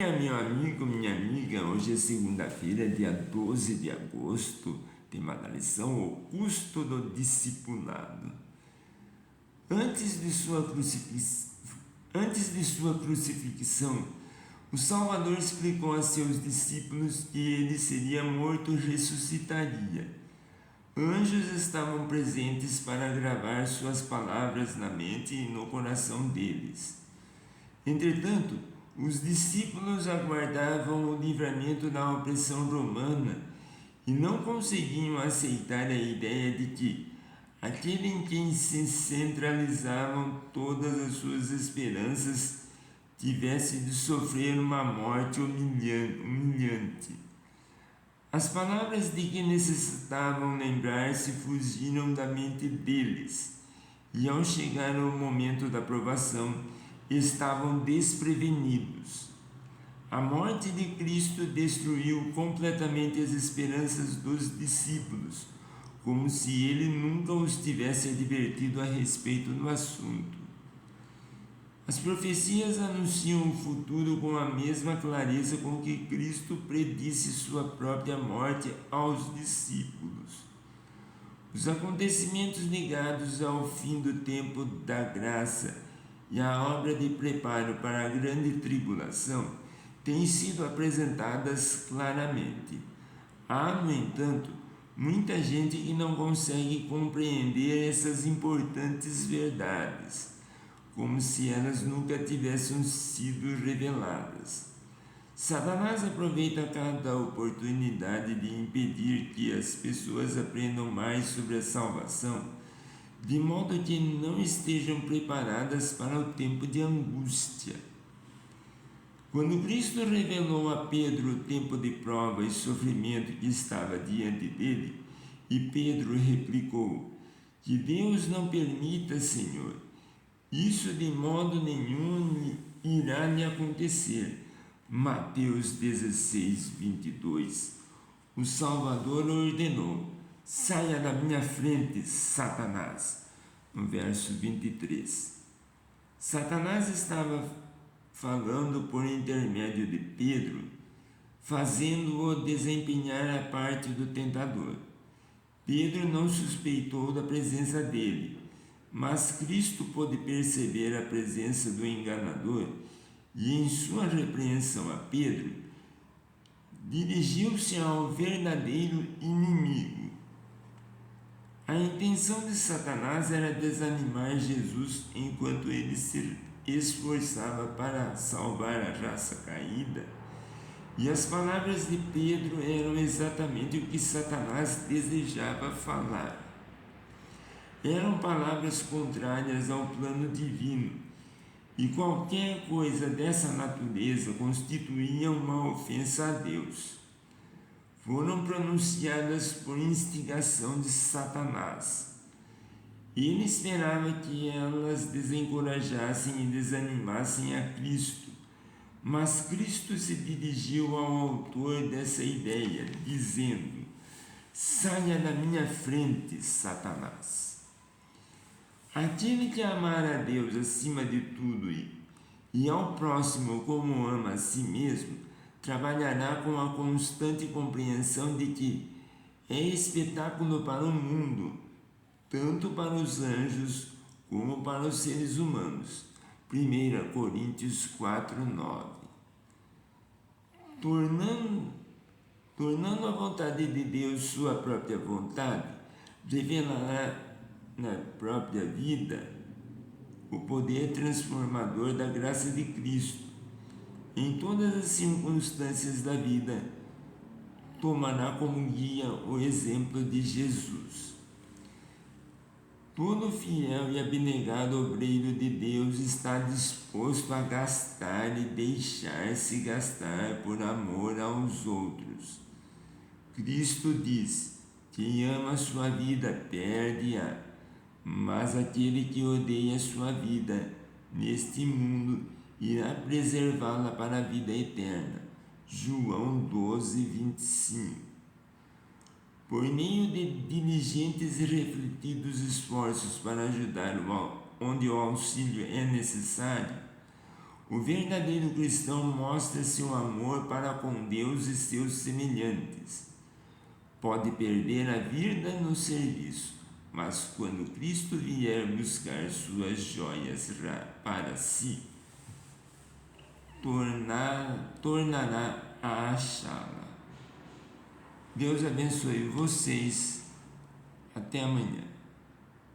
Meu amigo, minha amiga, hoje é segunda-feira, dia 12 de agosto, tema da lição, o custo do discipulado. Antes de sua crucifixão, o Salvador explicou a seus discípulos que ele seria morto e ressuscitaria. Anjos estavam presentes para gravar suas palavras na mente e no coração deles. Entretanto, os discípulos aguardavam o livramento da opressão romana e não conseguiam aceitar a ideia de que aquele em quem se centralizavam todas as suas esperanças tivesse de sofrer uma morte humilhante. As palavras de que necessitavam lembrar-se fugiram da mente deles, e ao chegar o momento da provação, estavam desprevenidos. A morte de Cristo destruiu completamente as esperanças dos discípulos, como se ele nunca os tivesse advertido a respeito do assunto. As profecias anunciam o futuro com a mesma clareza com que Cristo predisse sua própria morte aos discípulos. Os acontecimentos ligados ao fim do tempo da graça e a obra de preparo para a grande tribulação têm sido apresentadas claramente. Há, no entanto, muita gente que não consegue compreender essas importantes verdades, como se elas nunca tivessem sido reveladas. Satanás aproveita cada oportunidade de impedir que as pessoas aprendam mais sobre a salvação, de modo que não estejam preparadas para o tempo de angústia. Quando Cristo revelou a Pedro o tempo de prova e sofrimento que estava diante dele, e Pedro replicou: "Que Deus não permita, Senhor, isso de modo nenhum irá lhe acontecer." Mateus 16, 22. O Salvador ordenou: "Saia da minha frente, Satanás." No verso 23. Satanás estava falando por intermédio de Pedro, fazendo-o desempenhar a parte do tentador. Pedro não suspeitou da presença dele, mas Cristo pôde perceber a presença do enganador e, em sua repreensão a Pedro, dirigiu-se ao verdadeiro inimigo. A intenção de Satanás era desanimar Jesus enquanto ele se esforçava para salvar a raça caída, e as palavras de Pedro eram exatamente o que Satanás desejava falar. Eram palavras contrárias ao plano divino, e qualquer coisa dessa natureza constituía uma ofensa a Deus. Foram pronunciadas por instigação de Satanás. Ele esperava que elas desencorajassem e desanimassem a Cristo, mas Cristo se dirigiu ao autor dessa ideia, dizendo: "Saia da minha frente, Satanás." Aquele que amar a Deus acima de tudo e ao próximo como ama a si mesmo, trabalhará com a constante compreensão de que é espetáculo para o mundo, tanto para os anjos como para os seres humanos. 1 Coríntios 4, 9. Tornando a vontade de Deus sua própria vontade, revelará na própria vida o poder transformador da graça de Cristo. Em todas as circunstâncias da vida, tomará como guia o exemplo de Jesus. Todo fiel e abnegado obreiro de Deus está disposto a gastar e deixar-se gastar por amor aos outros. Cristo diz: "Quem ama sua vida perde-a, mas aquele que odeia sua vida neste mundo irá preservá-la para a vida eterna." João 12, 25. Por meio de diligentes e refletidos esforços para ajudar onde o auxílio é necessário, O verdadeiro cristão mostra seu amor para com Deus e seus semelhantes. Pode perder a vida no serviço, mas quando Cristo vier buscar suas joias para si, tornará a achá-la. Deus abençoe vocês. Até amanhã.